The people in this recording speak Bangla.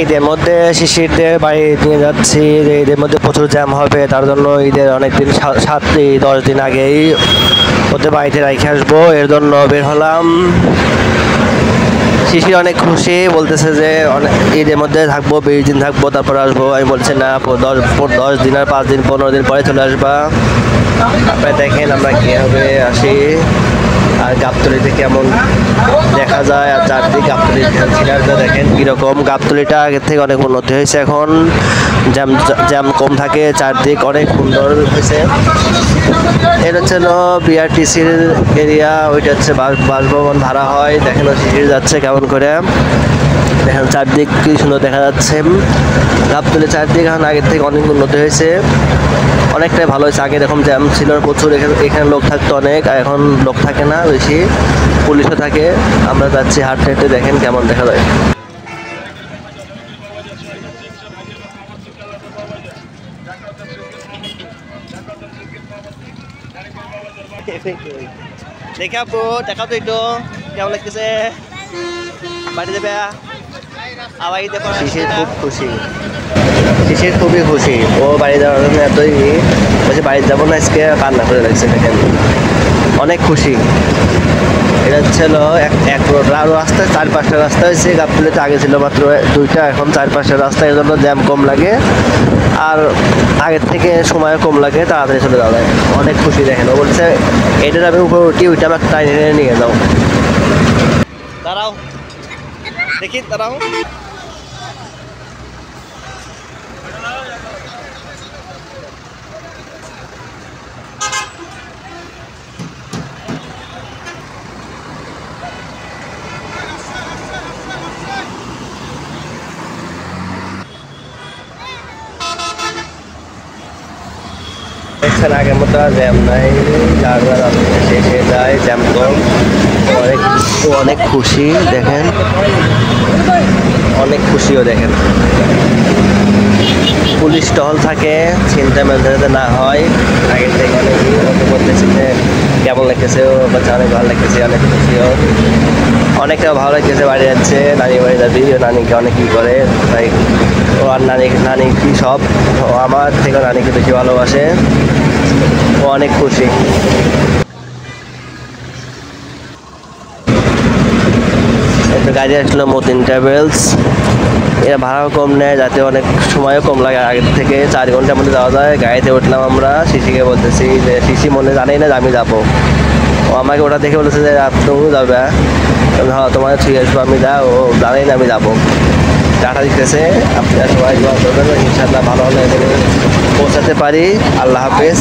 ঈদের মধ্যে শিশিরদের বাড়ি নিয়ে যাচ্ছি, যে ঈদের মধ্যে প্রচুর জ্যাম হবে, তার জন্য ঈদের অনেকদিন 7-10 দিন আগেই ওদের বাড়িতে রেখে আসবো, এর জন্য বের হলাম। শিশির অনেক খুশি, বলতেছে যে অনেক ঈদের মধ্যে থাকবো, 20 দিন থাকবো, তারপর আসবো। আমি বলছি না, 10 দিন আর 5 দিন 15 দিন পরে চলে আসবা। আপনারা দেখেন আমরা কীভাবে আসি আর গাবতলীতে কেমন দেখা যায়, আর চারদিক গাবতলী ছিলারটা দেখেন কীরকম। গাবতলীটা আগের থেকে অনেক উন্নতি হয়েছে, এখন জ্যাম জ্যাম কম থাকে, চারদিক অনেক সুন্দর হয়েছে। এটা হচ্ছে বিআরটিসির এরিয়া, ওইটা হচ্ছে বাসভবন ভাড়া হয়। দেখেন শিশির যাচ্ছে কেমন করে, দেখেন চারদিক কি সুন্দর দেখা যাচ্ছে। গাবতলী চারদিক এখন আগের থেকে অনেক উন্নতি হয়েছে, অনেকটাই ভালো হয়েছে। আগে এরকম জ্যাম ছিল প্রচুর, এখানে লোক থাকতো অনেক, আর এখন লোক থাকে না বেশি, পুলিশও থাকে। আমরা যাচ্ছি হাঁটতে হাঁটতে, দেখেন কেমন দেখা যায়। দেখাবো দেখাও তো একটু কেমন লাগতেছে, বাড়ি যাবে আবার ঈদে। শিশির খুব খুশি, শিশির খুবই খুশি, ও বাড়ি যাওয়ার জন্য এতই বলছে বাড়ি যাবো না আজকে, কান্না করে লাগছে। দেখেন অনেক খুশি। এটা ছিল এক রোড, আরও রাস্তা 4-5টা রাস্তা হয়েছে। গাবতলীতে আগে ছিল মাত্র 2টা, এখন 4-5টা রাস্তা, এর জন্য জ্যাম কম লাগে আর আগের থেকে সময় কম লাগে, তাড়াতাড়ি চলে যাওয়া যায়। অনেক খুশি। দেখেন ও বলছে এটার আমি উপরে উঠি, ওইটা আমাকে টাইনে নিয়ে যাও। দাঁড়াও দেখি, দাঁড়াও। দেখছেন আগের মতো আর জ্যাম নাই, যার শেষে যায় জ্যাম কম। অনেক খুশি, দেখেন অনেক খুশিও। দেখেন পুলিশ টহল থাকে, চিন্তা মেলতে না হয়। আগের থেকে অনেক বলতেছে যে কেমন লাগতেছে, ও বলছে অনেক ভালো লাগতেছে, অনেক খুশিও, অনেকটা ভালো লাগতেছে। বাড়ি যাচ্ছে, নানি বাড়ি যাবি, নানিকে অনেক কী করে, তাই ও আর নানি কি সব, ও আমার থেকে নানিকে বেশি ভালোবাসে, ও অনেক খুশি। একটা গাড়ি আসলো মতিন ট্রাভেলস, এরা ভাড়াও কম নেয়, যাতে অনেক সময়ও কম লাগে। আগের থেকে 4 ঘন্টার মধ্যে যাওয়া যায়। গাড়িতে উঠলাম আমরা, শিশিকে বলতেছি যে শিশি মনে জানেই না যে আমি যাবো, ও আমাকে ওটা দেখে বলেছে যে তুমিও যাবে। হ্যাঁ তোমার ঠিক আসবো, আমি যাও, ও জানেই না আমি যাবো। টাটা দিতেছে, আপনারা সবাই দোয়া করবেন, ইনশাআল্লাহ ভালো হলে পৌঁছাতে পারি। আল্লাহ হাফেজ।